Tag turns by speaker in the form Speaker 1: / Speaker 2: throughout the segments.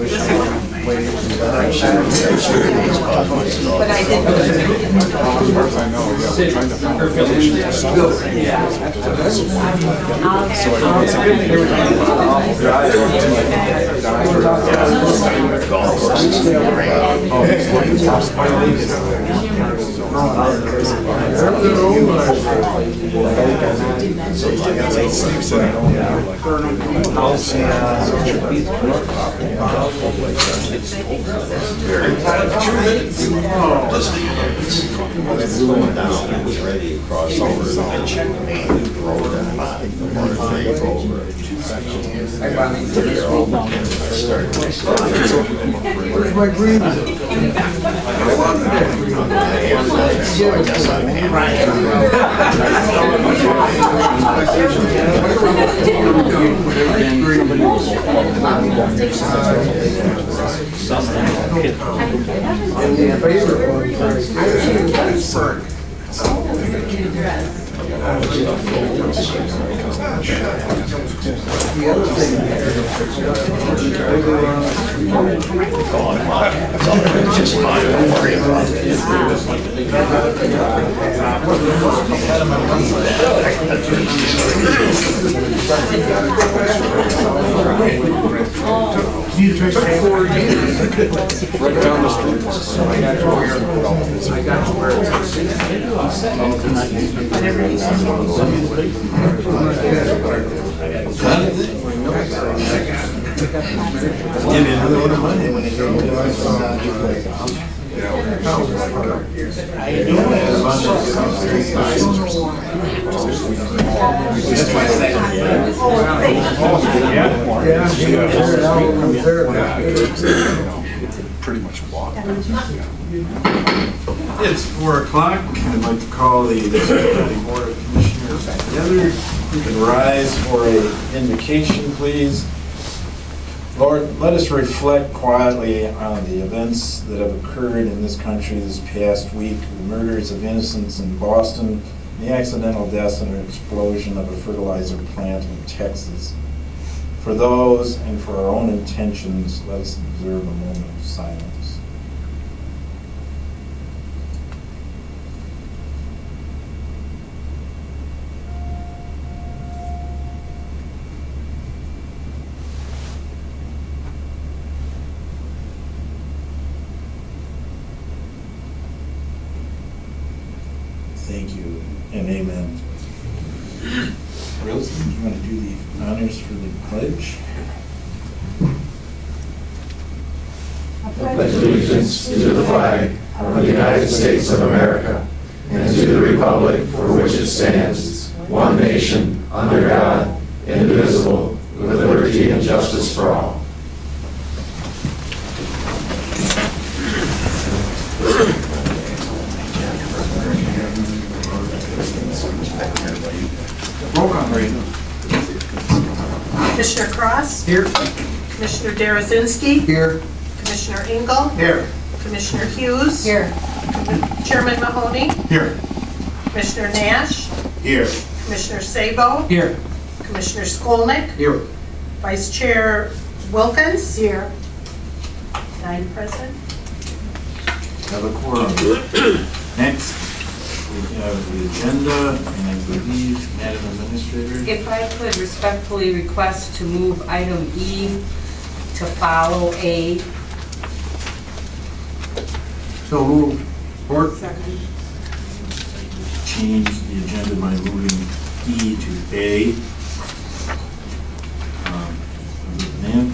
Speaker 1: But I didn't.
Speaker 2: As far as I know, yeah, we're trying to find a foundation for something.
Speaker 3: It's going down. It was ready to cross over the main road and over two sections.
Speaker 4: Where's my green?
Speaker 3: So I guess I'm just fine. Don't worry about it.
Speaker 2: Right down the street.
Speaker 4: I got to where
Speaker 3: Give me another one of money when they go
Speaker 2: Pretty much walk.
Speaker 5: It's 4 o'clock. I'd like to call the Board of Commissioners together. You can rise for a invocation, please. Lord, let us reflect quietly on the events that have occurred in this country this past week, the murders of innocents in Boston, the accidental deaths and explosion of a fertilizer plant in Texas. For those and for our own intentions, let us observe a moment of silence. Thank you and amen. Rosie, you want to do the honors for the pledge?
Speaker 6: I pledge allegiance to the flag of the United States of America and to the republic for which it stands, one nation, under God, indivisible, with liberty and justice for all.
Speaker 1: Commissioner Cross?
Speaker 4: Here.
Speaker 1: Commissioner Darazinski?
Speaker 4: Here.
Speaker 1: Commissioner Engel?
Speaker 4: Here.
Speaker 1: Commissioner Hughes?
Speaker 4: Here.
Speaker 1: Chairman Mahoney?
Speaker 5: Here.
Speaker 1: Commissioner Nash?
Speaker 5: Here.
Speaker 1: Commissioner Sabo?
Speaker 4: Here.
Speaker 1: Commissioner Skolnick?
Speaker 4: Here.
Speaker 1: Vice Chair Wilkins? Here. 9 present.
Speaker 5: Have a quorum. Next, we have the agenda, and I believe, Madam Administrator.
Speaker 7: If I could respectfully request to move item E to follow A.
Speaker 4: So moved. Support.
Speaker 7: Second.
Speaker 5: Change the agenda by moving E to A. Ma'am,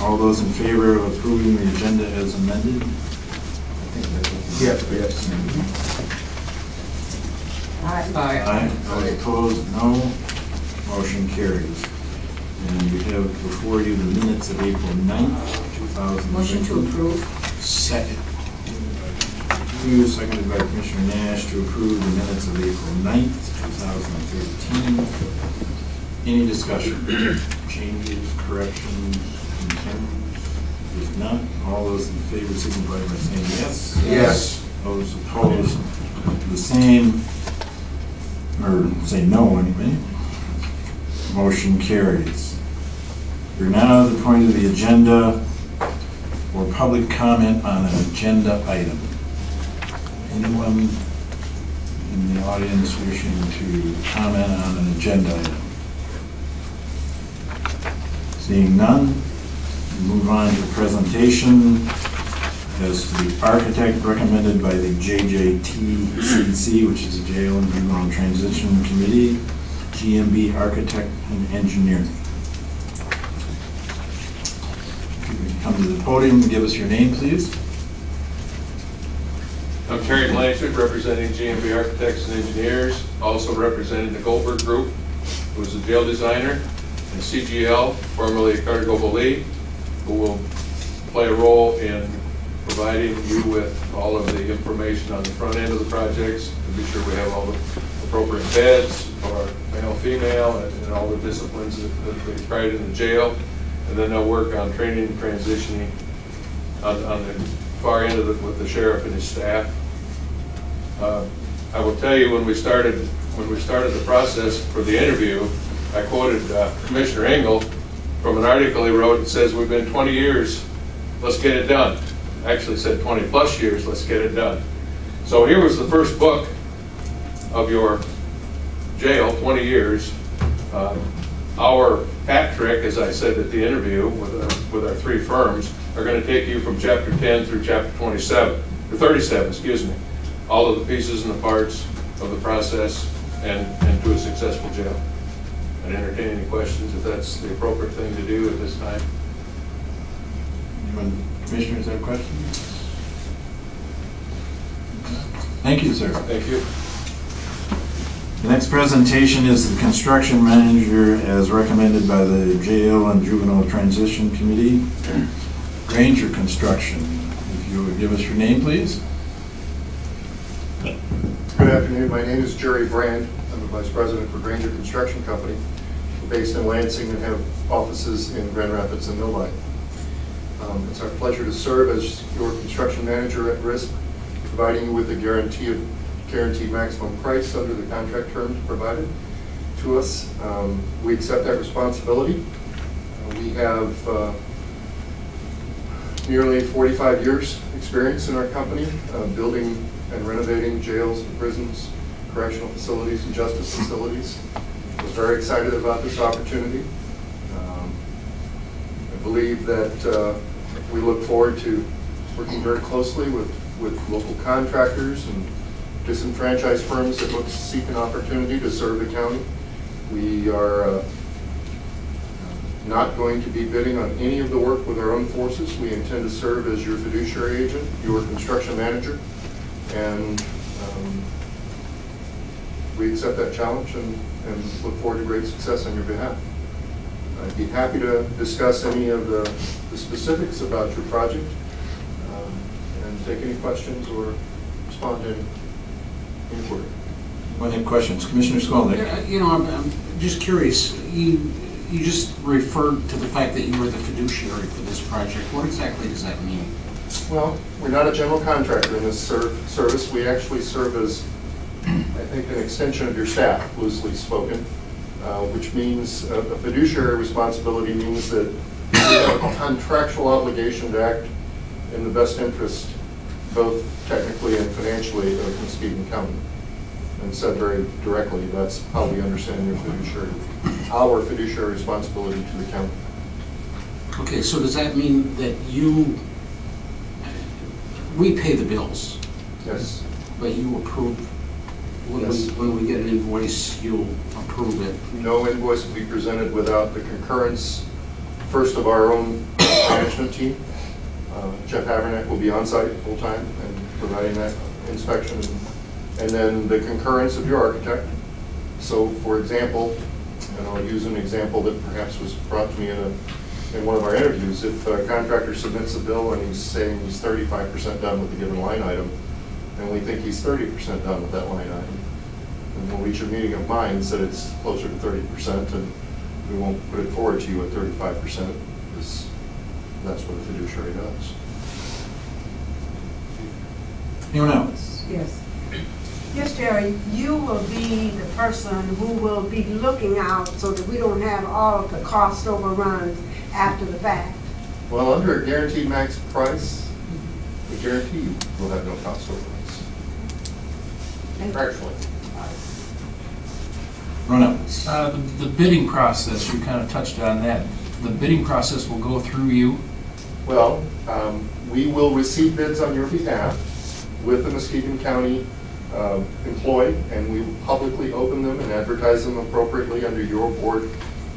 Speaker 5: all those in favor of approving the agenda as amended?
Speaker 4: Yes, yes.
Speaker 5: Aye. Those opposed, no. Motion carries. And we have before you the minutes of April 9th, 2000.
Speaker 7: Motion to approve.
Speaker 5: Second. Hughes, seconded by Commissioner Nash, to approve the minutes of April 9th, 2013. Any discussion? Changes, corrections, concerns? If not, all those in favor signify by saying yes.
Speaker 4: Yes.
Speaker 5: Those opposed, the same, or say no anyway. Motion carries. We're now at the point of the agenda for public comment on an agenda item. Anyone in the audience wishing to comment on an agenda item? Seeing none, we move on to the presentation as to the architect recommended by the JJTCC, which is the Jail and Juvenile Transition Committee, GMB Architect and Engineer. If you would come to the podium and give us your name, please.
Speaker 8: I'm Terry Blanchard, representing GMB Architects and Engineers, also representing the Goldberg Group, who is a jail designer, and CGL, formerly Carter Goble Lee, who will play a role in providing you with all of the information on the front end of the projects to be sure we have all the appropriate beds for male, female, and all the disciplines that they tried in the jail. And then they'll work on training and transitioning on the far end of it with the sheriff and his staff. I will tell you, when we started the process for the interview, I quoted Commissioner Engel from an article he wrote that says, "We've been 20 years, let's get it done." Actually said 20 plus years, let's get it done. So here was the first book of your jail, 20 years. Our hat trick, as I said at the interview with our three firms, are going to take you from chapter 10 through chapter 27, or 37, excuse me. All of the pieces and the parts of the process and to a successful jail. And entertain any questions if that's the appropriate thing to do at this time.
Speaker 5: Anyone, commissioners, have questions? Thank you, sir.
Speaker 8: Thank you.
Speaker 5: The next presentation is the construction manager as recommended by the Jail and Juvenile Transition Committee, Granger Construction. If you would give us your name, please.
Speaker 9: Good afternoon. My name is Jerry Brand. I'm the Vice President for Granger Construction Company. We're based in Lansing and have offices in Grand Rapids and Millville. It's our pleasure to serve as your construction manager at risk, providing you with a guaranteed maximum price under the contract terms provided to us. We accept that responsibility. We have nearly 45 years experience in our company, building and renovating jails and prisons, correctional facilities and justice facilities. I was very excited about this opportunity. I believe that we look forward to working very closely with local contractors and disenfranchised firms that seek an opportunity to serve the county. We are not going to be bidding on any of the work with our own forces. We intend to serve as your fiduciary agent, your construction manager, and we accept that challenge and look forward to great success on your behalf. I'd be happy to discuss any of the specifics about your project and take any questions or respond to any inquiry.
Speaker 5: Anyone have questions? Commissioner Skolnick.
Speaker 4: You know, I'm just curious. You just referred to the fact that you were the fiduciary for this project. What exactly does that mean?
Speaker 9: Well, we're not a general contractor in this service. We actually serve as, I think, an extension of your staff, loosely spoken, which means a fiduciary responsibility means that we have a contractual obligation to act in the best interest, both technically and financially, of Muskegon County. And said very directly, that's how we understand our fiduciary responsibility to the county.
Speaker 4: Okay, so does that mean that we pay the bills,
Speaker 9: Yes.
Speaker 4: but you approve?
Speaker 9: Yes.
Speaker 4: When we get an invoice, you'll approve it?
Speaker 9: No invoice will be presented without the concurrence, first, of our own management team. Jeff Havernack will be on site full-time and providing that inspection, and then the concurrence of your architect. So, for example, and I'll use an example that perhaps was brought to me in one of our interviews. If a contractor submits a bill and he's saying he's 35% done with a given line item, and we think he's 30% done with that line item, and we'll reach a meeting of minds that it's closer to 30%, and we won't put it forward to you at 35%, because that's what a fiduciary does.
Speaker 5: Anyone else?
Speaker 10: Yes. Yes, Jerry, you will be the person who will be looking out so that we don't have all of the cost overruns after the fact.
Speaker 9: Well, under a guaranteed max price, the guarantee will have no cost overruns. Contractually.
Speaker 4: Reynolds.
Speaker 11: The bidding process, you kind of touched on that. The bidding process will go through you.
Speaker 9: Well, we will receive bids on your behalf with the Muskegon County employee, and we will publicly open them and advertise them appropriately under your board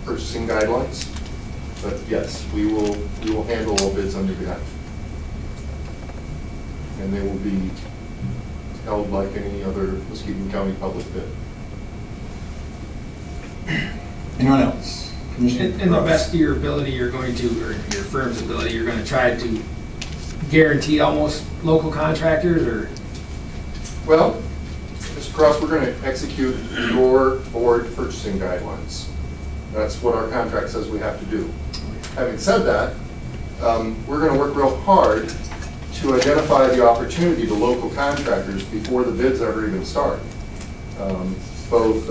Speaker 9: purchasing guidelines. But yes, we will handle all bids on your behalf. And they will be held like any other Muskegon County public bid.
Speaker 4: Anyone else?
Speaker 12: In the best of your ability, you're going to, or your firm's ability, you're going to try to guarantee almost local contractors, or?
Speaker 9: Well, Mr. Cross, we're going to execute your board purchasing guidelines. That's what our contract says we have to do. Having said that, we're going to work real hard to identify the opportunity to local contractors before the bids ever even start. Both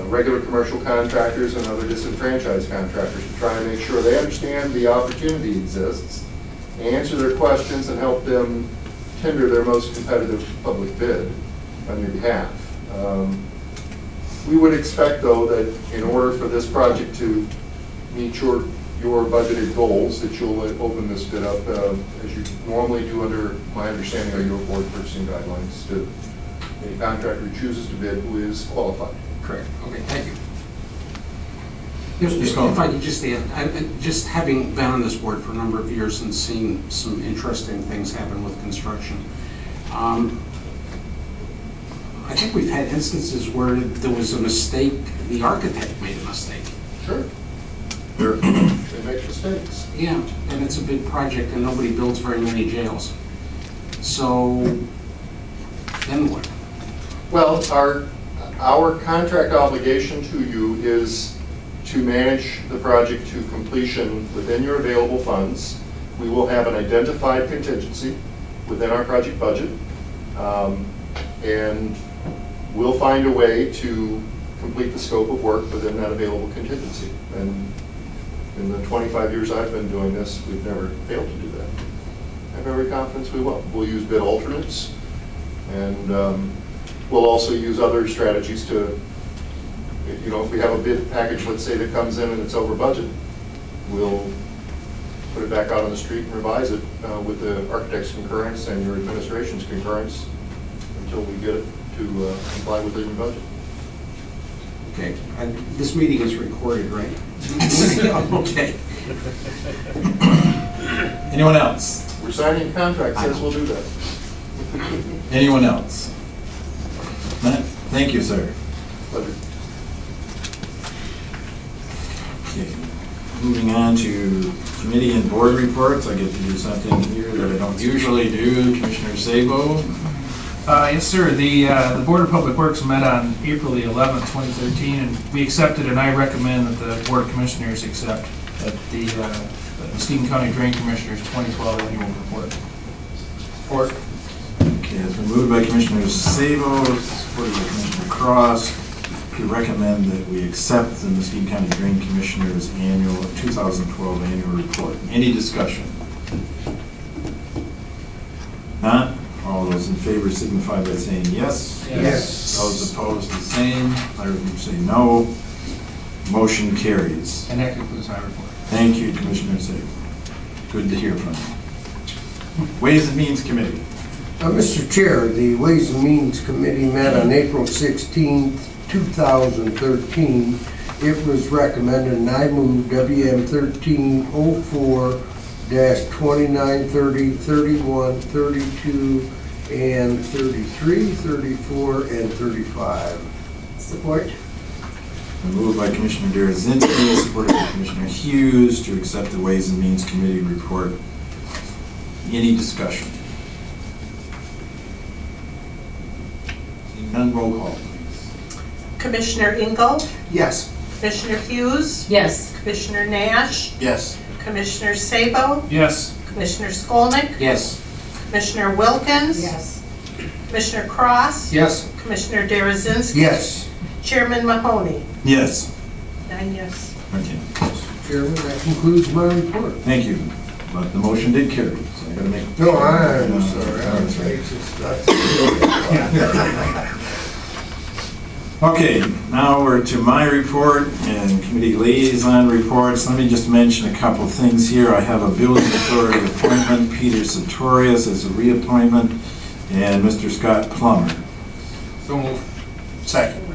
Speaker 9: regular commercial contractors and other disenfranchised contractors, to try and make sure they understand the opportunity exists, answer their questions, and help them tender their most competitive public bid on your behalf. We would expect, though, that in order for this project to meet your budgeted goals, that you'll open this bid up as you normally do under my understanding of your board purchasing guidelines to any contractor who chooses to bid who is qualified.
Speaker 12: Correct. Okay, thank you.
Speaker 4: If I could just add, just having been on this board for a number of years and seen some interesting things happen with construction, I think we've had instances where there was a mistake, the architect made a mistake.
Speaker 9: Sure. They make mistakes.
Speaker 4: Yeah, and it's a big project and nobody builds very many jails. So, then what?
Speaker 9: Well, our contract obligation to you is to manage the project to completion within your available funds. We will have an identified contingency within our project budget, and we'll find a way to complete the scope of work within that available contingency. And in the 25 years I've been doing this, we've never failed to do that. I have every confidence we will. We'll use bid alternates, and we'll also use other strategies to, you know, if we have a bid package, let's say, that comes in and it's over budget, we'll put it back out on the street and revise it with the architect's concurrence and your administration's concurrence until we get it to comply with the new budget.
Speaker 4: Okay, this meeting is recorded, right? Okay. Anyone else?
Speaker 9: We're signing a contract that says we'll do that.
Speaker 6: Anyone else? Matt, thank you, sir.
Speaker 9: Pleasure.
Speaker 6: Okay. Moving on to committee and board reports, I get to do something here that I don't usually do. Commissioner Sabo.
Speaker 11: Yes, sir. The Board of Public Works met on April the 11th, 2013, and we accepted, and I recommend that the Board of Commissioners accept the Muskegon County Drain Commissioners 2012 annual report.
Speaker 12: Support.
Speaker 6: Okay, it's been moved by Commissioner Sabo, supported by Commissioner Cross, to recommend that we accept the Muskegon County Drain Commissioners annual 2012 annual report. Any discussion? None? All those in favor signify by saying yes.
Speaker 12: Yes.
Speaker 6: Those opposed, the same. Others say no. Motion carries.
Speaker 11: And that concludes my report.
Speaker 6: Thank you, Commissioner Sabo. Good to hear from you. Ways and Means Committee.
Speaker 13: Mr. Chair, the Ways and Means Committee met on April 16, 2013. It was recommended, and I move WM 1304-29, 30, 31, 32, and 33, 34, and 35.
Speaker 1: Support.
Speaker 6: Moved by Commissioner Derazinski, supported by Commissioner Hughes, to accept the Ways and Means Committee report. Any discussion? Seeing none, roll call, please.
Speaker 1: Commissioner Engel,
Speaker 4: Yes.
Speaker 1: Commissioner Hughes,
Speaker 7: Yes.
Speaker 1: Commissioner Nash,
Speaker 6: Yes.
Speaker 1: Commissioner Sabo,
Speaker 11: Yes.
Speaker 1: Commissioner Skolnick,
Speaker 4: Yes.
Speaker 1: Commissioner Wilkins,
Speaker 10: Yes.
Speaker 1: Commissioner Cross,
Speaker 12: Yes.
Speaker 1: Commissioner Derazinski,
Speaker 13: Yes.
Speaker 1: Chairman Mahoney.
Speaker 6: Yes.
Speaker 1: 9 yes.
Speaker 6: Okay.
Speaker 13: Chairman, that concludes my report.
Speaker 5: Thank you. But the motion did carry, so I gotta make.
Speaker 13: No, I'm sorry.
Speaker 5: That's right.
Speaker 13: That's-
Speaker 5: Okay, now we're to my report and committee liaison reports. Let me just mention a couple of things here. I have a building authority appointment, Peter Sartorius as a reappointment, and Mr. Scott Plummer.
Speaker 12: So move.
Speaker 4: Second.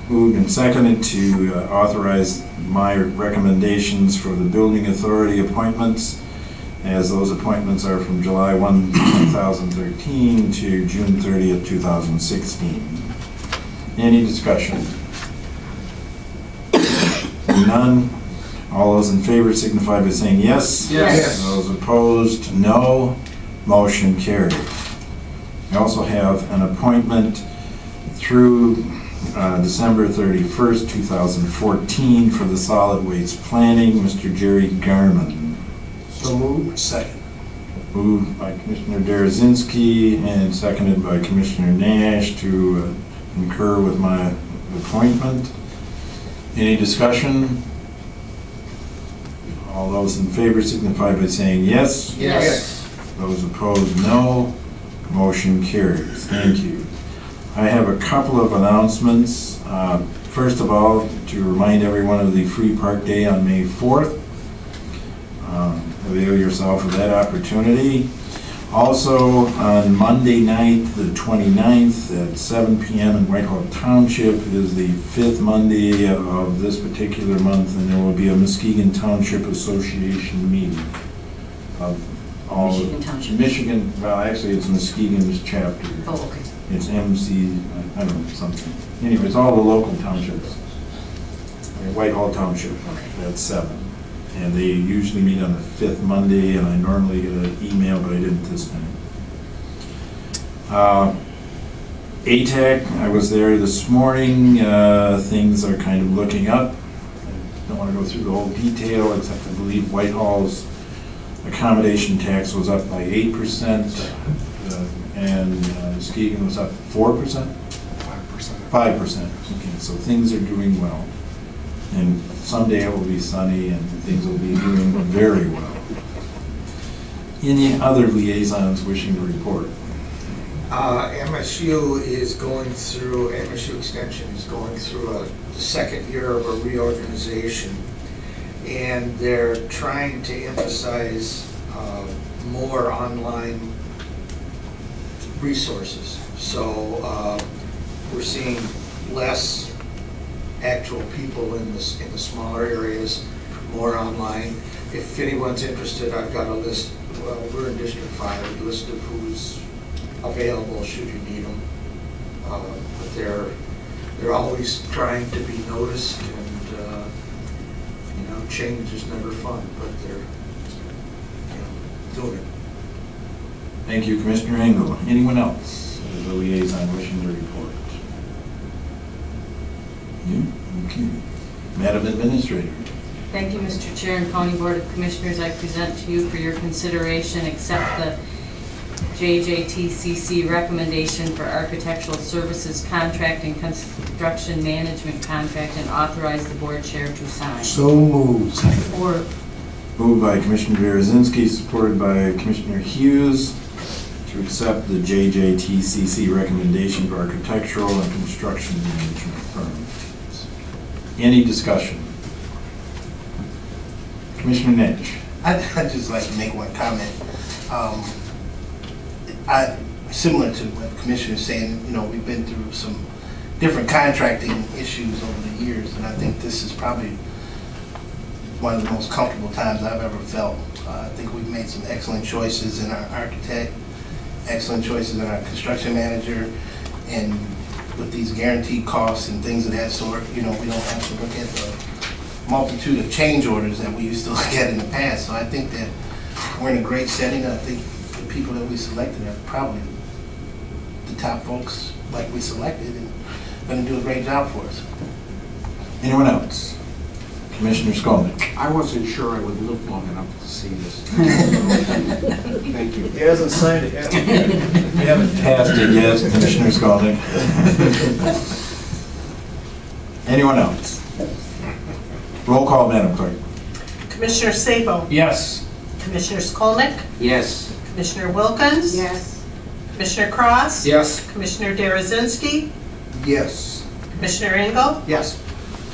Speaker 5: Moved and seconded to authorize my recommendations for the building authority appointments, as those appointments are from July 1, 2013 to June 30th, 2016. Any discussion? None. All those in favor signify by saying yes.
Speaker 12: Yes.
Speaker 5: Those opposed, no. Motion carried. I also have an appointment through December 31st, 2014 for the solid waste planning, Mr. Jerry Garman.
Speaker 13: So moved.
Speaker 4: Second.
Speaker 5: Moved by Commissioner Derazinski and seconded by Commissioner Nash to concur with my appointment. Any discussion? All those in favor signify by saying yes.
Speaker 12: Yes.
Speaker 5: Those opposed, no. Motion carries. Thank you. I have a couple of announcements. First of all, to remind everyone of the Free Park Day on May 4th. Avail yourself of that opportunity. Also, on Monday night, the 29th at 7 p.m. in Whitehall Township is the 5th Monday of this particular month, and there will be a Muskegon Township Association meeting of all
Speaker 7: Michigan Township.
Speaker 5: Michigan, well, actually, it's Muskegon's chapter.
Speaker 7: Oh, okay.
Speaker 5: It's MC, I don't know, something. Anyway, it's all the local townships. Whitehall Township at 7. And they usually meet on the 5th Monday, and I normally get an email, but I didn't this time. ATAC, I was there this morning. Things are kind of looking up. I don't want to go through the whole detail, except I believe Whitehall's accommodation tax was up by 8%, and Muskegon was up 4%? 5%. Okay, so things are doing well. And someday it will be sunny and things will be doing very well. Any other liaisons wishing to report?
Speaker 14: MSU is going through, MSU Extension is going through a second year of a reorganization, and they're trying to emphasize more online resources. So we're seeing less actual people in the smaller areas, more online. If anyone's interested, I've got a list. Well, we're in District 5, a list of who's available should you need them. But they're always trying to be noticed, and you know, change is never fun, but they're doing it.
Speaker 5: Thank you, Commissioner Engel. Anyone else as a liaison wishing to report? You? Okay. Madam Administrator.
Speaker 7: Thank you, Mr. Chair and County Board of Commissioners. I present to you for your consideration accept the JJTCC recommendation for architectural services contract and construction management contract, and authorize the board chair to sign.
Speaker 13: So moved.
Speaker 7: Or
Speaker 5: Moved by Commissioner Derazinski, supported by Commissioner Hughes, to accept the JJTCC recommendation for architectural and construction management firm. Any discussion? Commissioner Nash.
Speaker 14: I'd just like to make one comment. Similar to what the Commissioner is saying, you know, we've been through some different contracting issues over the years, and I think this is probably one of the most comfortable times I've ever felt. I think we've made some excellent choices in our architect, excellent choices in our construction manager, and with these guaranteed costs and things of that sort, you know, we don't have to look at the multitude of change orders that we used to look at in the past. So I think that we're in a great setting. I think the people that we selected are probably the top folks like we selected, and going to do a great job for us.
Speaker 5: Anyone else? Commissioner Skolnick.
Speaker 4: I wasn't sure I would live long enough to see this. Thank you.
Speaker 5: He hasn't signed it yet. We haven't passed it yet, Commissioner Skolnick. Anyone else? Roll call, Madam Clerk.
Speaker 1: Commissioner Sabo,
Speaker 11: Yes.
Speaker 1: Commissioner Skolnick,
Speaker 4: Yes.
Speaker 1: Commissioner Wilkins,
Speaker 10: Yes.
Speaker 1: Commissioner Cross,
Speaker 12: Yes.
Speaker 1: Commissioner Derazinski,
Speaker 13: Yes.
Speaker 1: Commissioner Engel,
Speaker 4: Yes.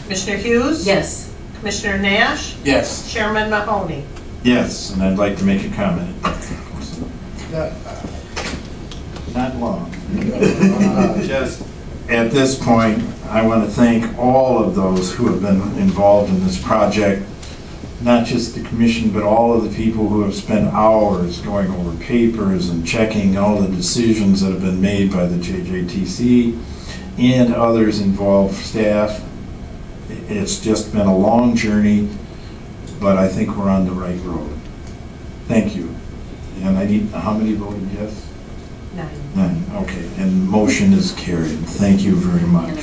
Speaker 1: Commissioner Hughes,
Speaker 7: Yes.
Speaker 1: Commissioner Nash,
Speaker 4: Yes.
Speaker 1: Chairman Mahoney.
Speaker 5: Yes, and I'd like to make a comment. Not long. Just at this point, I want to thank all of those who have been involved in this project, not just the commission, but all of the people who have spent hours going over papers and checking all the decisions that have been made by the JJTC and others involved, staff. It's just been a long journey, but I think we're on the right road. Thank you. And I need, how many voted yes?
Speaker 1: 9.
Speaker 5: 9, okay. And motion is carried. Thank you very much.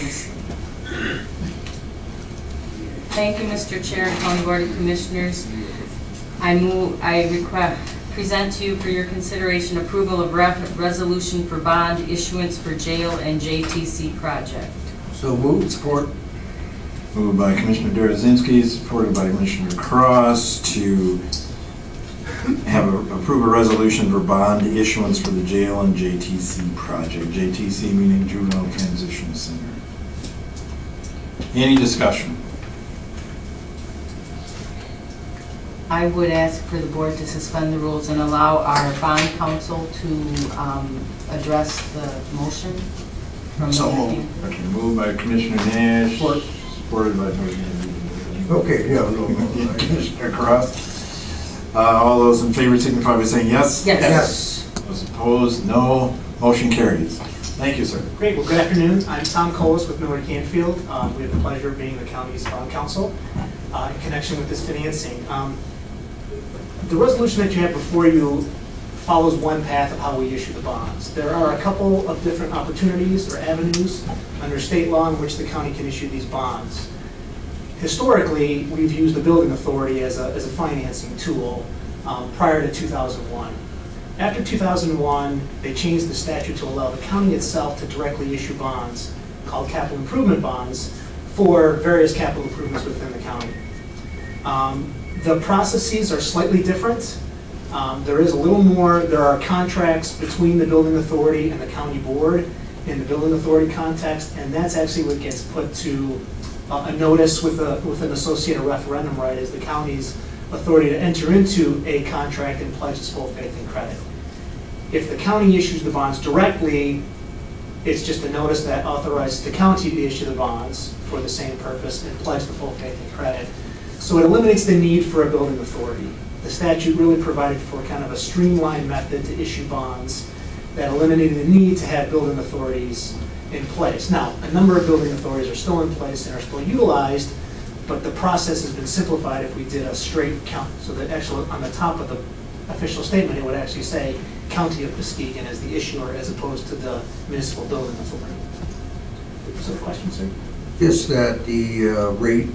Speaker 7: Thank you, Mr. Chair and County Board of Commissioners. Present to you for your consideration approval of resolution for bond issuance for jail and JTC project.
Speaker 13: So moved. Support.
Speaker 5: Moved by Commissioner Derazinski, supported by Commissioner Cross to approve a resolution for bond issuance for the jail and JTC project. JTC meaning Juvenile Transition Center. Any discussion?
Speaker 7: I would ask for the board to suspend the rules and allow our bond counsel to address the motion.
Speaker 14: So moved.
Speaker 5: Okay, moved by Commissioner Nash, supported by
Speaker 13: Okay, yeah, no.
Speaker 5: Commissioner Cross. All those in favor signify by saying yes.
Speaker 7: Yes.
Speaker 13: Yes.
Speaker 5: Those opposed, no. Motion carries. Thank you, sir.
Speaker 15: Great. Well, good afternoon. I'm Tom Colas with Miller Canfield. We have the pleasure of being the county's bond counsel in connection with this financing. The resolution that you have before you follows one path of how we issue the bonds. There are a couple of different opportunities or avenues under state law in which the county can issue these bonds. Historically, we've used the building authority as a financing tool prior to 2001. After 2001, they changed the statute to allow the county itself to directly issue bonds called capital improvement bonds for various capital improvements within the county. The processes are slightly different. There is a little more, there are contracts between the building authority and the county board in the building authority context, and that's actually what gets put to a notice with an associated referendum right is the county's authority to enter into a contract and pledge its full faith and credit. If the county issues the bonds directly, it's just a notice that authorizes the county to issue the bonds for the same purpose and pledge the full faith and credit. So it eliminates the need for a building authority. The statute really provided for kind of a streamlined method to issue bonds that eliminated the need to have building authorities in place. Now, a number of building authorities are still in place and are still utilized, but the process has been simplified if we did a straight count. So that actually on the top of the official statement, it would actually say County of Muskegon as the issuer as opposed to the municipal building authority. So question, sir?
Speaker 13: Just that the rate,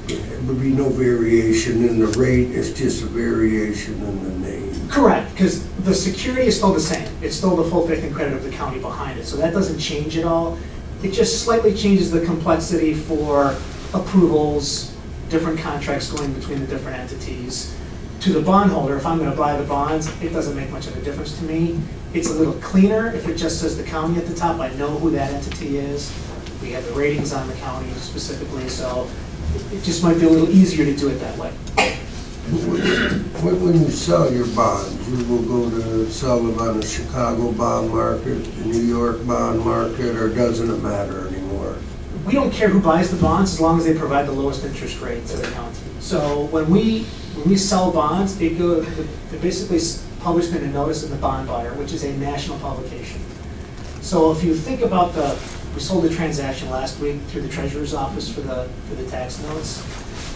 Speaker 13: there would be no variation in the rate, it's just a variation in the name.
Speaker 15: Correct, because the security is still the same. It's still the full faith and credit of the county behind it, so that doesn't change at all. It just slightly changes the complexity for approvals, different contracts going between the different entities. To the bondholder, if I'm going to buy the bonds, it doesn't make much of a difference to me. It's a little cleaner if it just says the county at the top. I know who that entity is. We have the ratings on the county specifically, so it just might be a little easier to do it that way.
Speaker 13: When you sell your bonds, you will go to sell them on the Chicago bond market, the New York bond market, or doesn't it matter anymore?
Speaker 15: We don't care who buys the bonds as long as they provide the lowest interest rate to the county. So when we sell bonds, they're basically published in a notice in the Bond Buyer, which is a national publication. So if you think about we sold the transaction last week through the Treasurer's Office for the tax notes.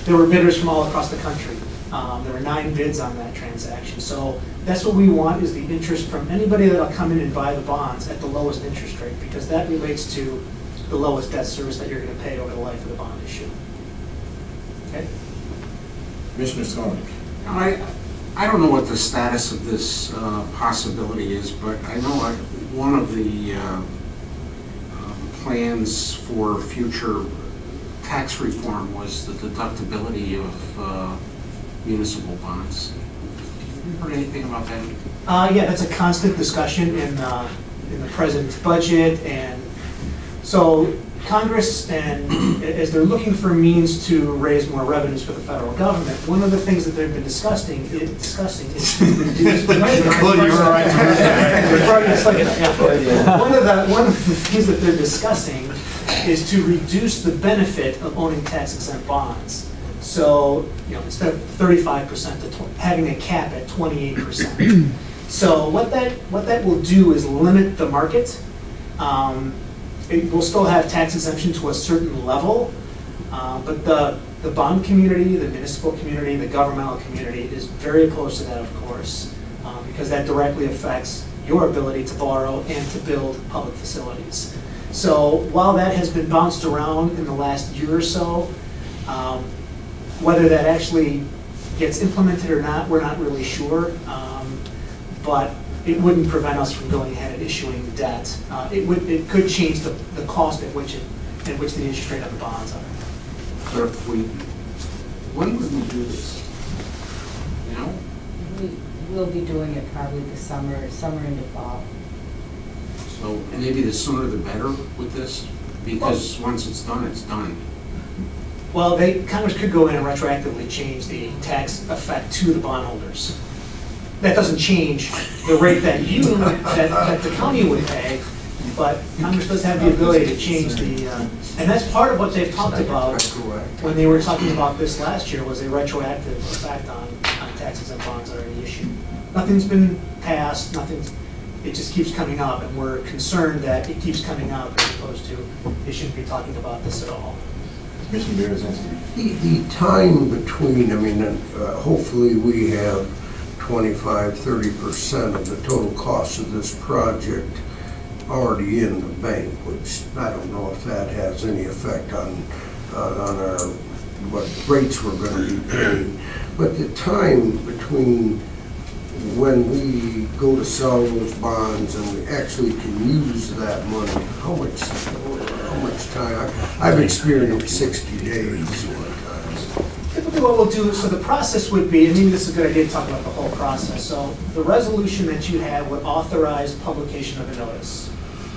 Speaker 15: There were bidders from all across the country. There were 9 bids on that transaction. So that's what we want is the interest from anybody that'll come in and buy the bonds at the lowest interest rate, because that relates to the lowest debt service that you're going to pay over the life of the bond issue. Okay?
Speaker 4: Commissioner Skolnick. I don't know what the status of this possibility is, but I know one of the plans for future tax reform was the deductibility of municipal bonds. Have you heard anything about that?
Speaker 15: Yeah, that's a constant discussion in the present budget, and so Congress, and as they're looking for means to raise more revenues for the federal government, one of the things that they've been discussing is to reduce. One of the things that they're discussing is to reduce the benefit of owning tax-exempt bonds. So, instead of 35% to having a cap at 28%. So what that will do is limit the market. It will still have tax exemption to a certain level, but the bond community, the municipal community, the governmental community is very opposed to that, of course, because that directly affects your ability to borrow and to build public facilities. So while that has been bounced around in the last year or so, whether that actually gets implemented or not, we're not really sure. But it wouldn't prevent us from going ahead and issuing debt. It could change the cost at which the interest rate of the bonds are.
Speaker 4: But if when would we do this?
Speaker 7: We'll be doing it probably this summer into fall.
Speaker 4: So maybe the sooner the better with this, because once it's done, it's done.
Speaker 15: Well, Congress could go in and retroactively change the tax effect to the bondholders. That doesn't change the rate that the county would pay, but Congress does have the ability to change the, and that's part of what they've talked about when they were talking about this last year, was a retroactive effect on tax-exempt bonds that are already issued. Nothing's been passed, it just keeps coming up, and we're concerned that it keeps coming up as opposed to they shouldn't be talking about this at all.
Speaker 13: The time between, hopefully we have 25–30% of the total cost of this project already in the bank, which I don't know if that has any effect on our what rates we're going to be paying. But the time between when we go to sell those bonds and we actually can use that money, how much time? I've experienced 60 days.
Speaker 15: Typically what we'll do, so the process would be, and maybe this is a good idea to talk about the whole process. So the resolution that you have would authorize publication of a notice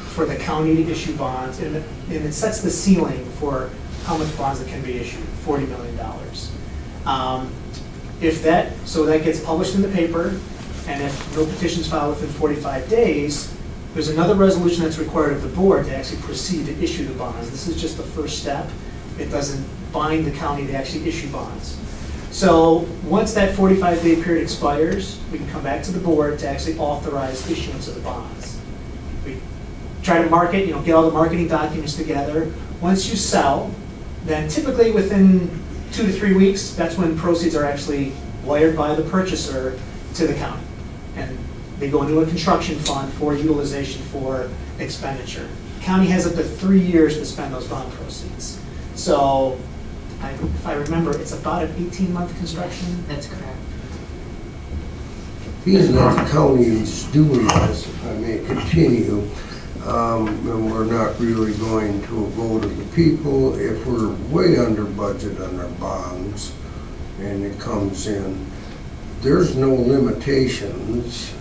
Speaker 15: for the county to issue bonds, and it sets the ceiling for how much bonds that can be issued, $40 million. So that gets published in the paper, and if no petitions filed within 45 days, there's another resolution that's required of the board to actually proceed to issue the bonds. This is just the first step. It doesn't bind the county to actually issue bonds. So once that 45-day period expires, we can come back to the board to actually authorize issuance of the bonds. We try to market, get all the marketing documents together. Once you sell, then typically within 2 to 3 weeks, that's when proceeds are actually wired by the purchaser to the county. And they go into a construction fund for utilization for expenditure. The county has up to 3 years to spend those bond proceeds. So if I remember, it's about an 18-month construction.
Speaker 7: That's correct.
Speaker 13: Being that the county is doing this, if I may continue, and we're not really going to a vote of the people, if we're way under budget on our bonds and it comes in, there's no limitations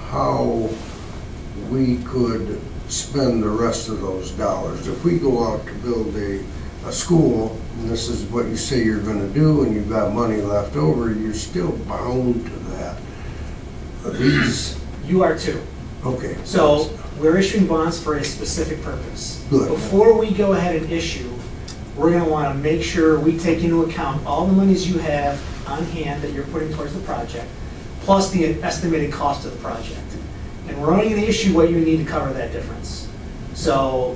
Speaker 13: how we could spend the rest of those dollars. If we go out to build a school, and this is what you say you're going to do, and you've got money left over, you're still bound to that.
Speaker 15: You are too.
Speaker 13: Okay.
Speaker 15: So we're issuing bonds for a specific purpose.
Speaker 13: Good.
Speaker 15: Before we go ahead and issue, we're going to want to make sure we take into account all the monies you have on hand that you're putting towards the project, plus the estimated cost of the project. And we're only going to issue what you need to cover that difference. So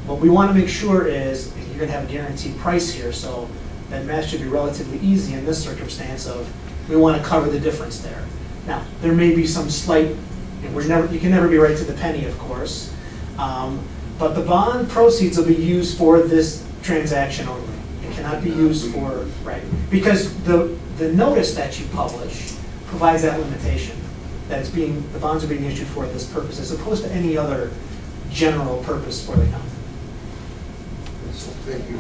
Speaker 15: what we want to make sure is you're going to have a guaranteed price here, so that math should be relatively easy in this circumstance of we want to cover the difference there. Now, there may be some slight, you can never be right to the penny, of course, but the bond proceeds will be used for this transaction only. It cannot be used for, because the notice that you publish provides that limitation, that the bonds are being issued for this purpose, as opposed to any other general purpose for the county.
Speaker 13: Thank you.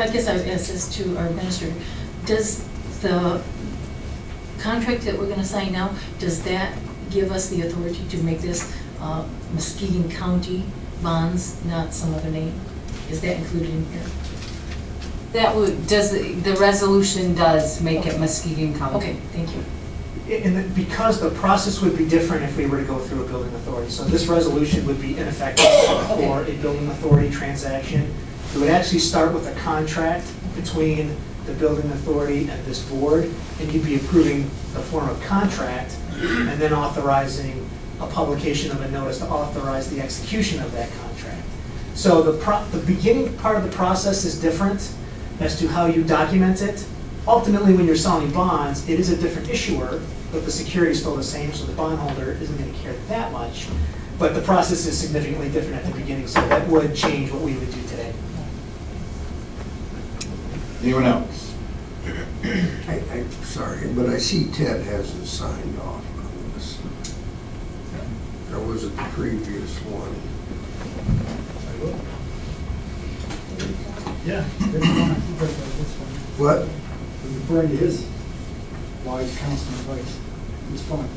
Speaker 16: I guess I would ask this to our administrator. Does the contract that we're gonna sign now, does that give us the authority to make this Muskegon County bonds, not some other name? Is that included in here?
Speaker 7: That would, the resolution does make it Muskegon County.
Speaker 16: Okay, thank you.
Speaker 15: And because the process would be different if we were to go through a building authority. So this resolution would be ineffective for a building authority transaction. It would actually start with a contract between the building authority and this board, and you'd be approving the form of contract and then authorizing a publication of a notice to authorize the execution of that contract. So the beginning part of the process is different as to how you document it. Ultimately, when you're selling bonds, it is a different issuer, but the security is still the same, so the bondholder isn't going to care that much. But the process is significantly different at the beginning, so that would change what we would do today.
Speaker 5: Anyone else?
Speaker 13: I'm sorry, but I see Ted hasn't signed off on this. Or was it the previous one?
Speaker 17: Yeah.
Speaker 13: What?
Speaker 17: Referring to his wise counsel and advice. It's fine.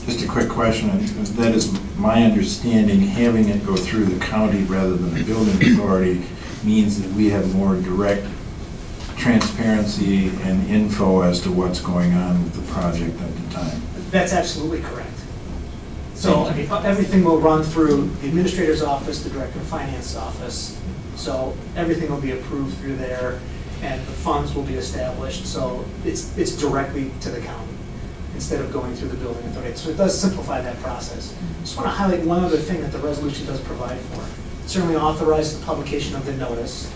Speaker 5: Just a quick question, that is my understanding, having it go through the county rather than the building authority means that we have more direct transparency and info as to what's going on with the project at the time.
Speaker 15: That's absolutely correct. So, I mean, everything will run through the administrator's office, the director of finance office. So everything will be approved through there, and the funds will be established. So it's directly to the county instead of going through the building authority. So it does simplify that process. Just want to highlight one other thing that the resolution does provide for. It certainly authorizes the publication of the notice.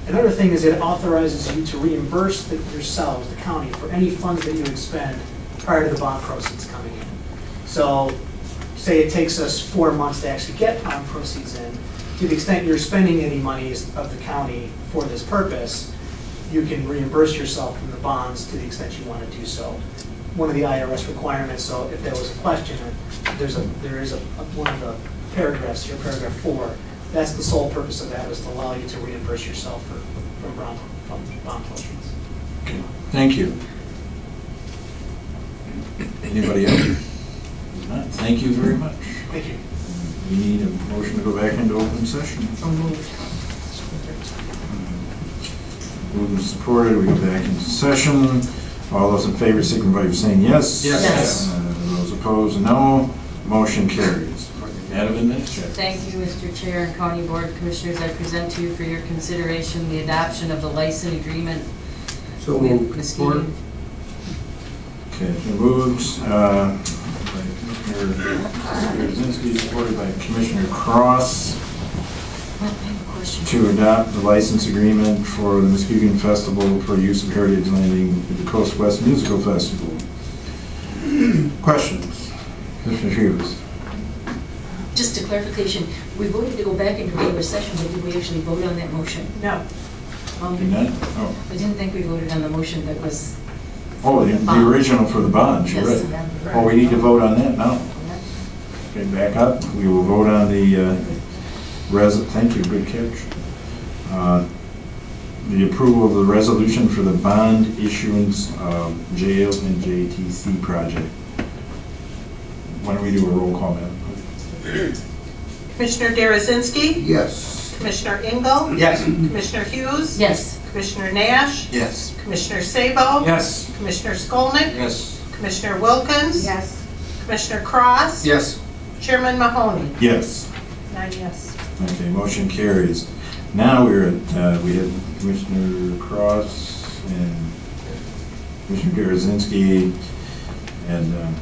Speaker 15: Another thing is it authorizes you to reimburse yourselves, the county, for any funds that you expend prior to the bond proceeds coming in. So say it takes us 4 months to actually get bond proceeds in. To the extent you're spending any money of the county for this purpose, you can reimburse yourself from the bonds to the extent you want to do so. One of the IRS requirements, so if there was a question, there is one of the paragraphs here, paragraph 4, that's the sole purpose of that, was to allow you to reimburse yourself from bond proceeds.
Speaker 5: Okay, thank you. Anybody else? If not, thank you very much.
Speaker 15: Thank you.
Speaker 5: We need a motion to go back into open session. Moved and supported, we go back into session. All those in favor signify by saying yes.
Speaker 16: Yes.
Speaker 5: Those opposed, no. Motion carries. Madam Administrator.
Speaker 7: Thank you, Mr. Chair and County Board of Commissioners. I present to you for your consideration the adoption of the license agreement
Speaker 13: So
Speaker 7: with
Speaker 13: moved.
Speaker 7: Muskegon.
Speaker 5: Okay, moved by Commissioner Brzezinski, supported by Commissioner Cross,
Speaker 16: I have a question.
Speaker 5: to adopt the license agreement for the Muskegon Festival for use of Heritage Landing at the Coast West Musical Festival. Questions? Commissioner Hughes.
Speaker 16: Just a clarification, we voted to go back into regular session, but did we actually vote on that motion?
Speaker 1: No.
Speaker 5: Did not? Oh.
Speaker 16: I didn't think we voted on the motion that was.
Speaker 5: Oh, the original for the bonds, you're
Speaker 16: Yes.
Speaker 5: right. Oh, we need to vote on that now. Okay, back up. We will vote on the thank you, good catch. The approval of the resolution for the bond issuance of jail and JTC project. Why don't we do a roll call, Madam?
Speaker 1: Commissioner Derazinski?
Speaker 13: Yes.
Speaker 1: Commissioner Engel?
Speaker 4: Yes.
Speaker 1: Commissioner Hughes?
Speaker 16: Yes.
Speaker 1: Commissioner Nash?
Speaker 4: Yes.
Speaker 1: Commissioner Sabo?
Speaker 11: Yes.
Speaker 1: Commissioner Skolnick?
Speaker 4: Yes.
Speaker 1: Commissioner Wilkins?
Speaker 10: Yes.
Speaker 1: Commissioner Cross?
Speaker 4: Yes.
Speaker 1: Chairman Mahoney?
Speaker 5: Yes.
Speaker 1: 9 yes.
Speaker 5: Okay, motion carries. Now we're at, we have Commissioner Cross and Commissioner Derazinski, and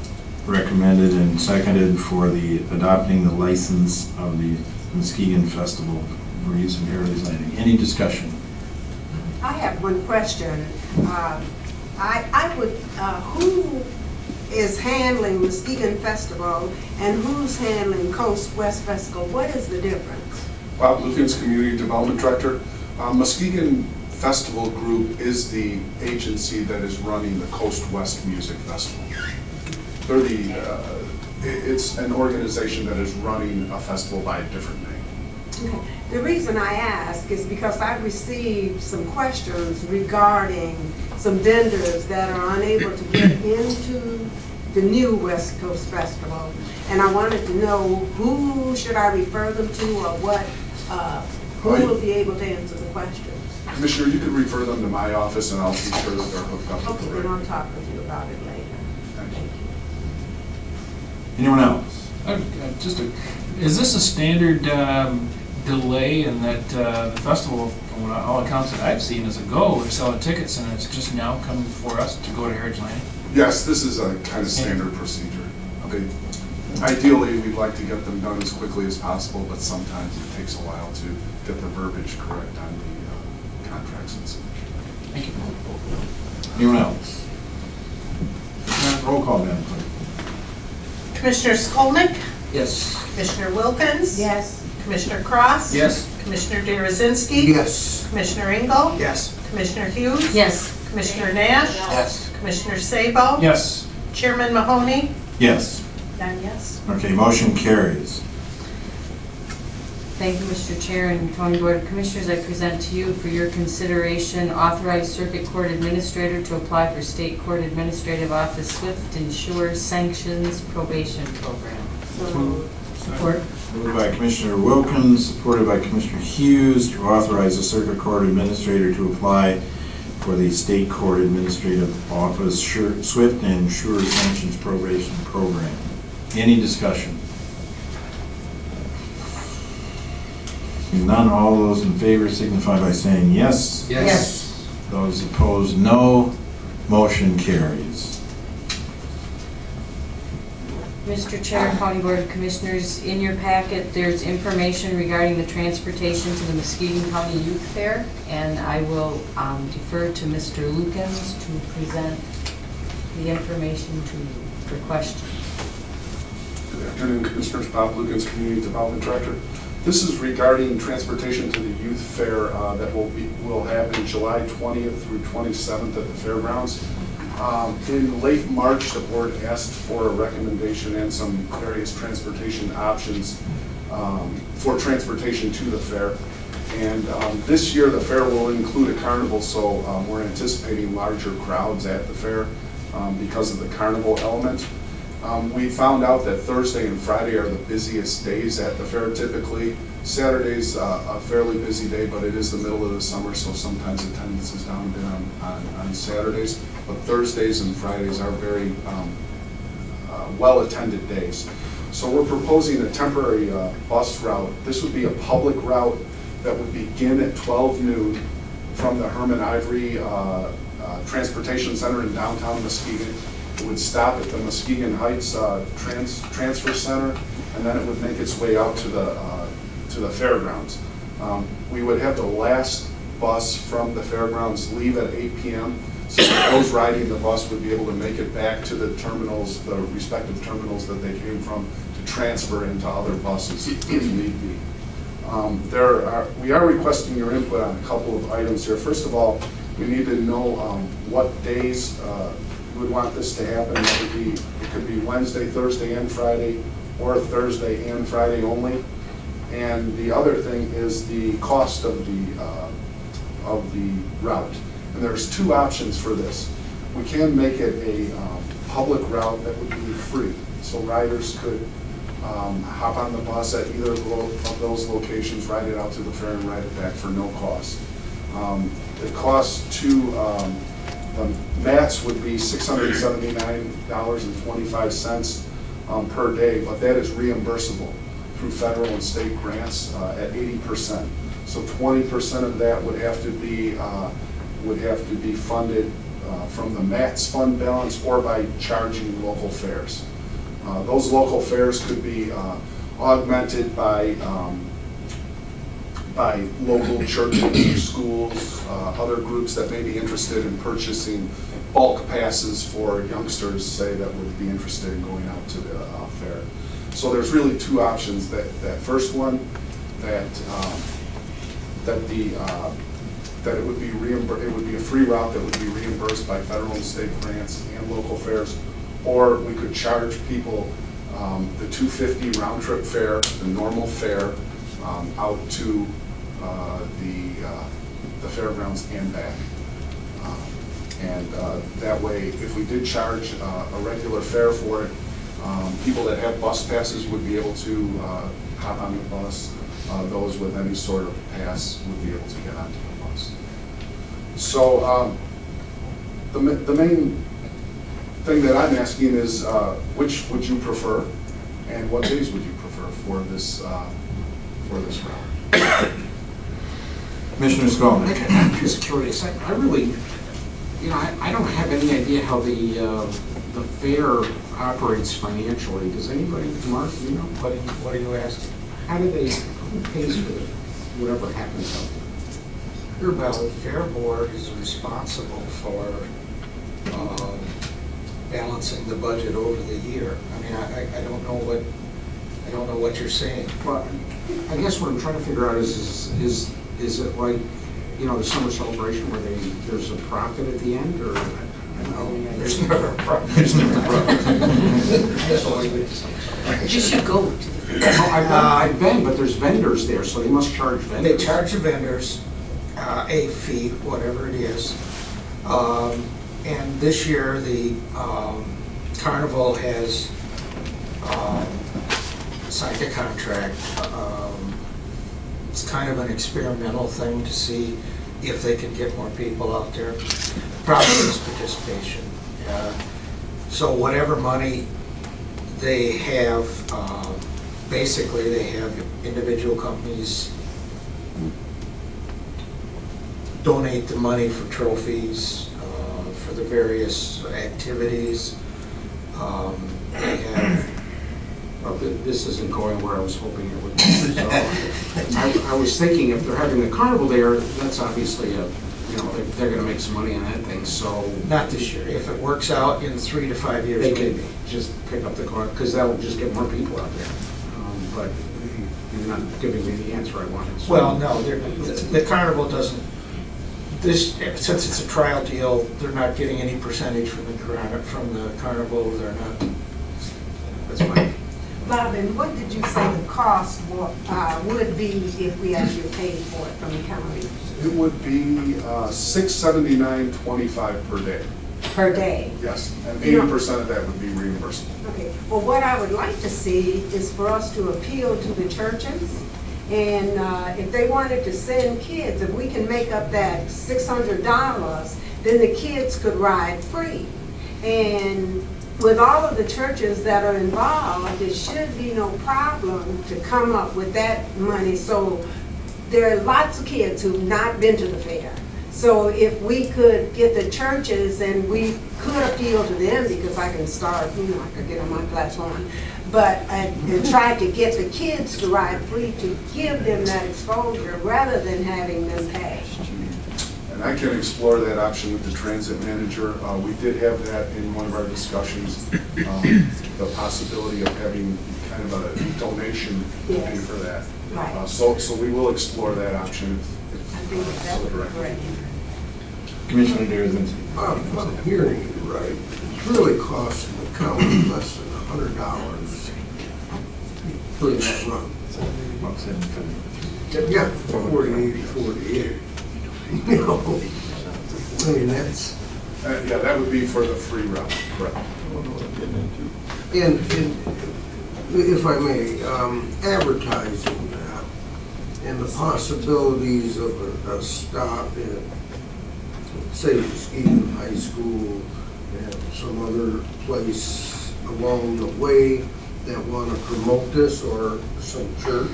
Speaker 5: recommended and seconded for the adopting the license of the Muskegon Festival for use of Heritage Landing. Any discussion?
Speaker 10: I have one question. I would, who is handling Muskegon Festival and who's handling Coast West Festival? What is the difference?
Speaker 2: Bob Lukens, Community Development Director. Muskegon Festival Group is the agency that is running the Coast West Music Festival. They're it's an organization that is running a festival by a different name.
Speaker 10: The reason I ask is because I received some questions regarding some vendors that are unable to get into the new West Coast Festival. And I wanted to know who should I refer them to, or what, who will be able to answer the questions.
Speaker 2: Commissioner, you can refer them to my office and I'll be sure that they're hooked up.
Speaker 10: Okay, then I'll talk with you about it later. Thank you.
Speaker 5: Anyone else?
Speaker 11: Is this a standard delay in that the festival, from all accounts that I've seen, is a go? We're selling tickets and it's just now coming for us to go to Heritage Landing?
Speaker 2: Yes, this is a kind of standard procedure. Ideally, we'd like to get them done as quickly as possible, but sometimes it takes a while to get the verbiage correct on the contracts and such.
Speaker 11: Thank you.
Speaker 5: Anyone else? Roll call, Madam Clerk.
Speaker 1: Commissioner Skolnick?
Speaker 11: Yes.
Speaker 1: Commissioner Wilkins?
Speaker 10: Yes.
Speaker 1: Commissioner Cross?
Speaker 12: Yes.
Speaker 1: Commissioner Derazinski?
Speaker 13: Yes.
Speaker 1: Commissioner Engel?
Speaker 12: Yes.
Speaker 1: Commissioner Hughes?
Speaker 16: Yes.
Speaker 1: Commissioner Nash?
Speaker 12: Yes.
Speaker 1: Commissioner Sabo?
Speaker 11: Yes.
Speaker 1: Chairman Mahoney?
Speaker 5: Yes.
Speaker 1: Nine yes.
Speaker 5: Okay, motion carries.
Speaker 7: Thank you, Mr. Chair and County Board of Commissioners. I present to you for your consideration authorized Circuit Court Administrator to apply for State Court Administrative Office Swift Ensure Sanctions Probation Program.
Speaker 16: Support.
Speaker 5: Moved by Commissioner Wilkins, supported by Commissioner Hughes, to authorize the Circuit Court Administrator to apply for the State Court Administrative Office Swift and Sure Sanctions Probation Program. Any discussion? Seeing none, all those in favor signify by saying yes.
Speaker 12: Yes.
Speaker 5: Those opposed, no. Motion carries.
Speaker 7: Mr. Chair and County Board of Commissioners, in your packet, there's information regarding the transportation to the Muskegon County Youth Fair, and I will defer to Mr. Lukens to present the information to you for questions.
Speaker 2: Good afternoon, Commissioners. Bob Lukens, Community Development Director. This is regarding transportation to the youth fair that will happen July 20th through 27th at the fairgrounds. In late March, the board asked for a recommendation and some various transportation options for transportation to the fair. And this year, the fair will include a carnival, so we're anticipating larger crowds at the fair because of the carnival element. We found out that Thursday and Friday are the busiest days at the fair typically. Saturday's a fairly busy day, but it is the middle of the summer, so sometimes attendance is down a bit on Saturdays. But Thursdays and Fridays are very well-attended days. So we're proposing a temporary bus route. This would be a public route that would begin at 12 noon from the Herman Ivory Transportation Center in downtown Muskegon. It would stop at the Muskegon Heights Transfer Center, and then it would make its way out to the fairgrounds. We would have the last bus from the fairgrounds leave at 8 p.m. so that those riding the bus would be able to make it back to the terminals, the respective terminals that they came from, to transfer into other buses if need be. We are requesting your input on a couple of items here. First of all, we need to know what days you would want this to happen. It could be Wednesday, Thursday, and Friday, or Thursday and Friday only. And the other thing is the cost of the route. And there's two options for this. We can make it a public route that would be free, so riders could hop on the bus at either of those locations, ride it out to the fair, and ride it back for no cost. The cost to the mats would be $679.25 per day, but that is reimbursable through federal and state grants at 80%. So 20% of that would have to be funded from the MATS fund balance or by charging local fares. Those local fares could be augmented by local churches, schools, other groups that may be interested in purchasing bulk passes for youngsters, say, that would be interested in going out to the fair. So there's really two options. That first one, that it would be a free route that would be reimbursed by federal and state grants and local fares, or we could charge people the $250 round trip fare, the normal fare, out to the fairgrounds and back. And that way, if we did charge a regular fare for it, people that have bus passes would be able to hop on the bus. Those with any sort of pass would be able to get onto the bus. So the main thing that I'm asking is which would you prefer, and what days would you prefer for this route?
Speaker 5: Commissioner Skolnick.
Speaker 4: I'm just curious, I really, I don't have any idea how the fair operates financially. Does anybody, Mark,
Speaker 12: What are you asking?
Speaker 4: how do they, who pays for whatever happens out there?
Speaker 18: Well, the Fair Board is responsible for balancing the budget over the year. I mean, I don't know what you're saying.
Speaker 4: But I guess what I'm trying to figure out is it like, the summer celebration where there's a profit at the end, or?
Speaker 18: No, there's never a profit.
Speaker 5: There's never a
Speaker 16: You should go to the
Speaker 4: I've been, but there's vendors there, so they must charge vendors.
Speaker 18: They charge the vendors a fee, whatever it is. And this year, the Carnival has signed a contract. It's kind of an experimental thing to see if they can get more people out there. Probably is participation. So whatever money they have, basically they have individual companies donate the money for trophies, for the various activities. They have,
Speaker 4: Well, this isn't going where I was hoping it would be. So I was thinking if they're having the carnival there, that's obviously they're going to make some money on that thing. So
Speaker 18: not this year. If it works out in 3 to 5 years,
Speaker 4: they
Speaker 18: maybe.
Speaker 4: could just pick up the car because that will just get more people out there. But you're not giving me the answer I wanted. So.
Speaker 18: Well, no, the carnival doesn't. Since it's a trial deal, they're not getting any percentage from the carnival. They're not.
Speaker 4: That's fine.
Speaker 10: Robin, what did you say the cost would be if we actually paid for it from the county?
Speaker 2: It would be $679.25 per day.
Speaker 10: Per day?
Speaker 2: Yes, and 80% of that would be reimbursable.
Speaker 10: Okay, well, what I would like to see is for us to appeal to the churches, and if they wanted to send kids, if we can make up that $600, then the kids could ride free. And with all of the churches that are involved, there should be no problem to come up with that money. So there are lots of kids who've not been to the fair. So if we could get the churches and we could appeal to them, because I can start, I could get on my platform, but and try to get the kids to ride free, to give them that exposure rather than having them pay.
Speaker 2: And I can explore that option with the transit manager. We did have that in one of our discussions, the possibility of having kind of a donation to pay for that.
Speaker 10: Right.
Speaker 2: So we will explore that option if
Speaker 10: I think that would be great.
Speaker 5: Commissioner Davis.
Speaker 13: If I'm hearing you right, it's really costing the county less than $100 per month. Yeah, 48, 48. I mean, that's...
Speaker 2: yeah, that would be for the free route, correct.
Speaker 13: And if I may, advertising that and the possibilities of a stop at, say, Muskegon High School and some other place along the way that want to promote this, or some church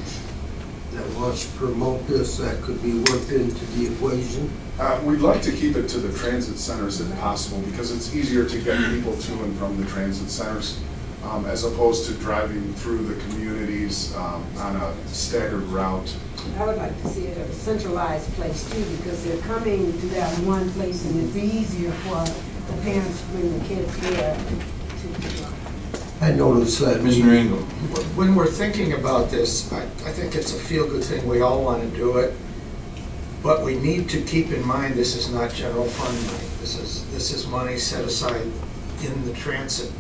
Speaker 13: that wants to promote this, that could be worked into the equation?
Speaker 2: We'd like to keep it to the transit centers if possible, because it's easier to get people to and from the transit centers, as opposed to driving through the communities on a staggered route.
Speaker 10: I would like to see it at a centralized place too, because they're coming to that one place and it's easier for the parents to bring the kids there.
Speaker 13: I noticed that.
Speaker 5: Commissioner Engel.
Speaker 18: When we're thinking about this, I think it's a feel-good thing. We all want to do it. But we need to keep in mind this is not general fund money. This is money set aside in the transit.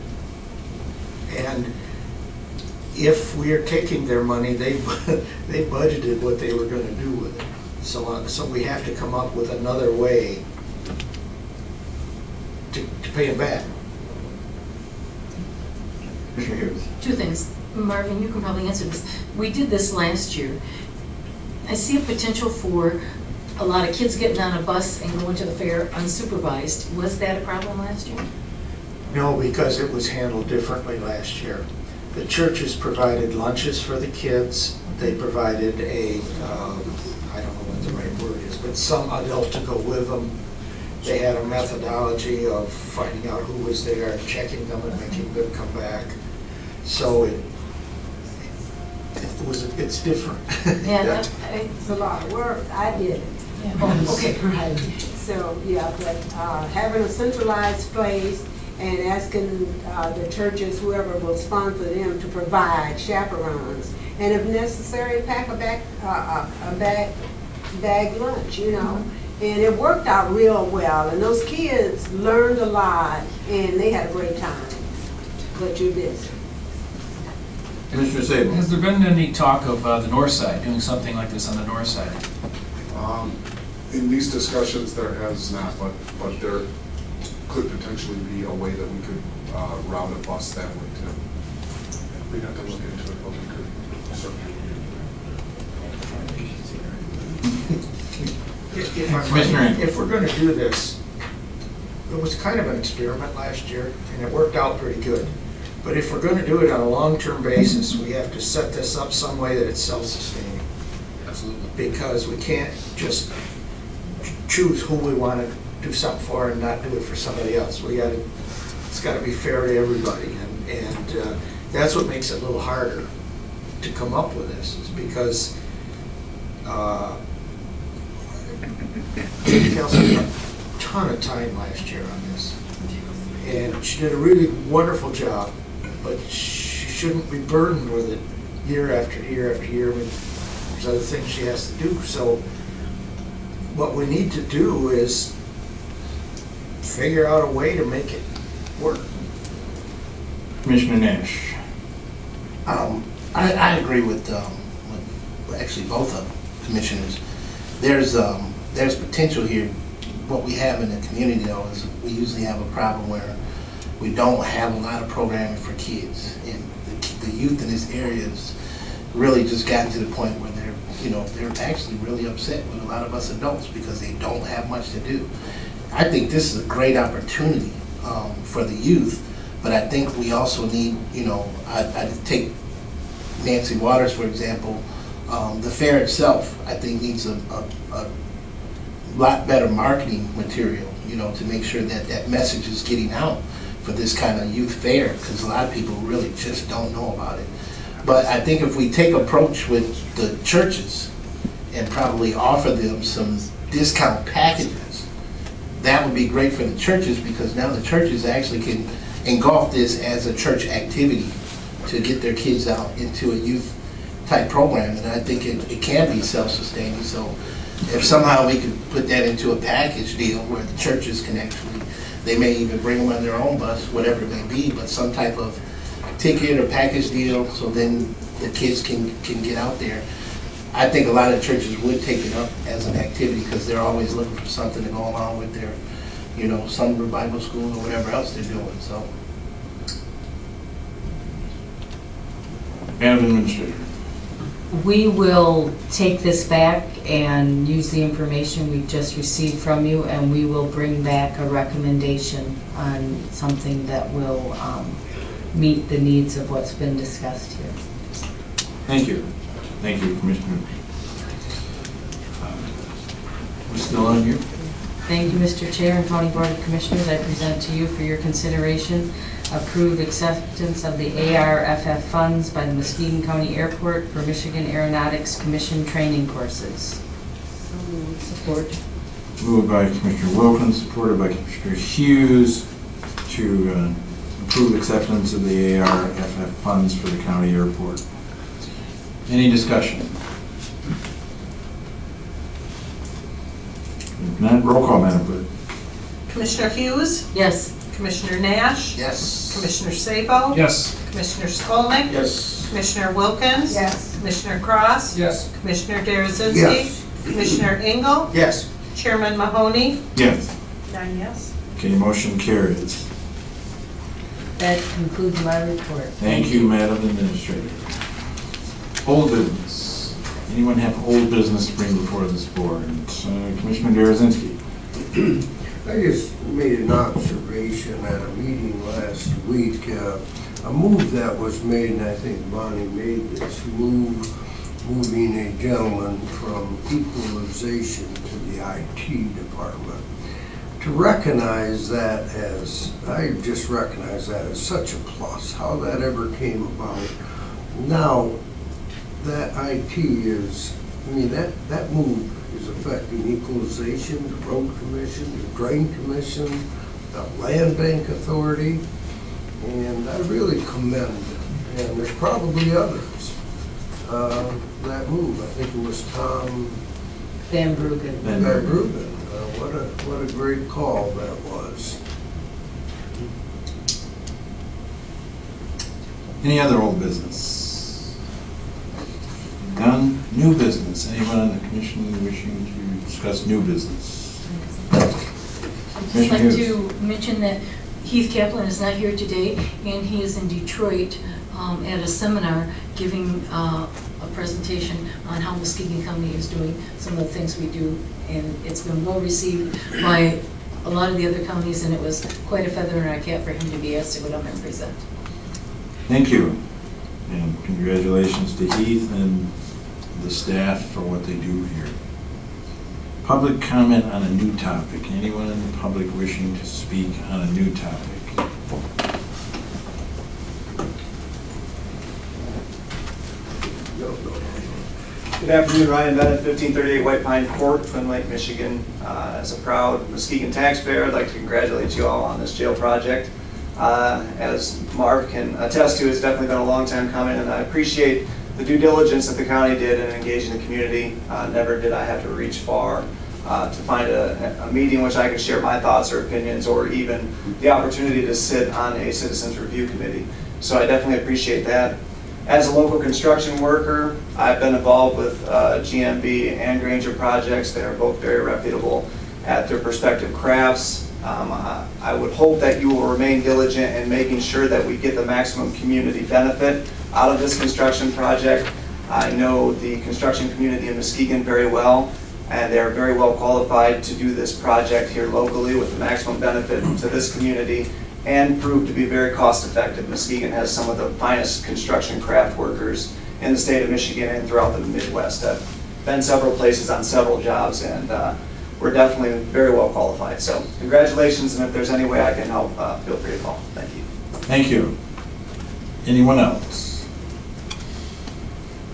Speaker 18: And if we are taking their money, they budgeted what they were gonna do with it. So we have to come up with another way to pay them back.
Speaker 16: Two things. Marvin, you can probably answer this. We did this last year. I see a potential for a lot of kids getting on a bus and going to the fair unsupervised. Was that a problem last year?
Speaker 18: No, because it was handled differently last year. The churches provided lunches for the kids. They provided a, I don't know what the right word is, but some adult to go with them. They had a methodology of finding out who was there, checking them and making them come back. So it's different.
Speaker 10: Yeah, it's a lot of work. I did it.
Speaker 16: Yeah.
Speaker 10: Oh, okay, right. So, yeah, but having a centralized place and asking the churches, whoever will sponsor them, to provide chaperones, and if necessary, pack a bag lunch, you know. And it worked out real well, and those kids learned a lot, and they had a great time. But you're busy.
Speaker 5: Commissioner Sable.
Speaker 11: Has there been any talk of the north side, doing something like this on the north side?
Speaker 2: In these discussions, there has not, but there could potentially be a way that we could route a bus that way too. We'd have to look into it, but we could certainly.
Speaker 18: If we're going to do this, it was kind of an experiment last year, and it worked out pretty good. But if we're going to do it on a long-term basis, we have to set this up some way that it's self-sustaining.
Speaker 11: Absolutely.
Speaker 18: Because we can't just choose who we want to do something for and not do it for somebody else. It's got to be fair to everybody, and that's what makes it a little harder to come up with this, is because Kelsey spent a ton of time last year on this, and she did a really wonderful job, but she shouldn't be burdened with it year after year after year when there's other things she has to do. So what we need to do is figure out a way to make it work.
Speaker 5: Commissioner Nash.
Speaker 14: I agree with actually both of them, commissioners. There's potential here. What we have in the community, though, is we usually have a problem where we don't have a lot of programming for kids, and the youth in this area has really just gotten to the point where they're actually really upset with a lot of us adults because they don't have much to do. I think this is a great opportunity for the youth, but I think we also need, I take Nancy Waters, for example. The fair itself, I think, needs a lot better marketing material, to make sure that that message is getting out for this kind of youth fair, because a lot of people really just don't know about it. But I think if we take approach with the churches and probably offer them some discount packages, that would be great for the churches, because now the churches actually can engulf this as a church activity to get their kids out into a youth type program, and I think it can be self-sustaining. So if somehow we could put that into a package deal where the churches can actually, they may even bring them on their own bus, whatever it may be, but some type of ticket or package deal, so then the kids can get out there. I think a lot of churches would take it up as an activity because they're always looking for something to go along with their, summer Bible school or whatever else they're doing. So.
Speaker 5: Madam Administrator.
Speaker 7: We will take this back and use the information we've just received from you, and we will bring back a recommendation on something that will meet the needs of what's been discussed here.
Speaker 5: Thank you. Thank you, Commissioner. We're still on here.
Speaker 7: Thank you, Mr. Chair and County Board of Commissioners. I present to you for your consideration approve acceptance of the ARFF funds by the Muskegon County Airport for Michigan Aeronautics Commission training courses.
Speaker 16: Support.
Speaker 5: Moved by Commissioner Wilkins, supported by Commissioner Hughes, to approve acceptance of the ARFF funds for the county airport. Any discussion? If not, roll call, Madam Clerk.
Speaker 1: Commissioner Hughes?
Speaker 7: Yes.
Speaker 1: Commissioner Nash?
Speaker 18: Yes.
Speaker 1: Commissioner Sabo?
Speaker 11: Yes.
Speaker 1: Commissioner Skolnick?
Speaker 18: Yes.
Speaker 1: Commissioner Wilkins?
Speaker 10: Yes.
Speaker 1: Commissioner Cross?
Speaker 12: Yes.
Speaker 1: Commissioner Derazinski?
Speaker 13: Yes.
Speaker 1: Commissioner Engel?
Speaker 18: Yes.
Speaker 1: Chairman Mahoney?
Speaker 5: Yes.
Speaker 1: 9 yes.
Speaker 5: Okay, motion carries.
Speaker 7: That concludes my report.
Speaker 5: Thank you, Madam Administrator. Old business. Anyone have old business to bring before this board? Commissioner Derazinski.
Speaker 13: I just made an observation at a meeting last week. A move that was made, and I think Bonnie made this moving a gentleman from equalization to the IT department. To recognize that as, I just recognize that as such a plus, how that ever came about. Now, that IT is, I mean, that move is affecting equalization, the road commission, the drain commission, the land bank authority, and I really commend, and there's probably others, that move. I think it was Tom
Speaker 7: Van Bruggen.
Speaker 13: Van Bruggen. What a great call that was.
Speaker 5: Any other old business? None. New business. Anyone on the commission wishing to discuss new business?
Speaker 16: I'd just like to mention that Heath Kaplan is not here today, and he is in Detroit at a seminar giving a presentation on how Muskegon County is doing some of the things we do, and it's been well received by a lot of the other counties, and it was quite a feather in our cap for him to be asked to go down there and present.
Speaker 5: Thank you. And congratulations to Heath and the staff for what they do here. Public comment on a new topic. Anyone in the public wishing to speak on a new topic?
Speaker 19: Good afternoon, Ryan Bennett, 1538 White Pine Court, Twin Lake, Michigan. As a proud Muskegon taxpayer, I'd like to congratulate you all on this jail project. As Marv can attest to, it's definitely been a long time coming, and I appreciate the due diligence that the county did in engaging the community. Never did I have to reach far to find a meeting in which I could share my thoughts or opinions, or even the opportunity to sit on a citizens review committee. So I definitely appreciate that. As a local construction worker, I've been involved with GMB and Granger projects. They are both very reputable at their respective crafts. I would hope that you will remain diligent in making sure that we get the maximum community benefit out of this construction project. I know the construction community in Muskegon very well, and they're very well qualified to do this project here locally with the maximum benefit to this community, and prove to be very cost effective. Muskegon has some of the finest construction craft workers in the state of Michigan and throughout the Midwest. I've been several places on several jobs, and we're definitely very well qualified. So congratulations, and if there's any way I can help, feel free to call. Thank you.
Speaker 5: Thank you. Anyone else?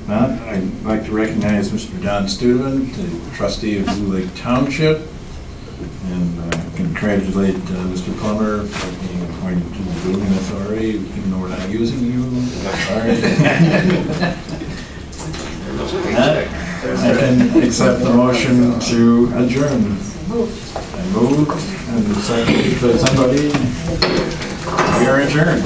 Speaker 5: Not? I'd like to recognize Mr. Don Steuben, the trustee of Blue Lake Township, and congratulate Mr. Plummer for being appointed to the building authority, even though we're not using you. Sorry. I can accept the motion to adjourn. I moved, and seconded by somebody. We are adjourned.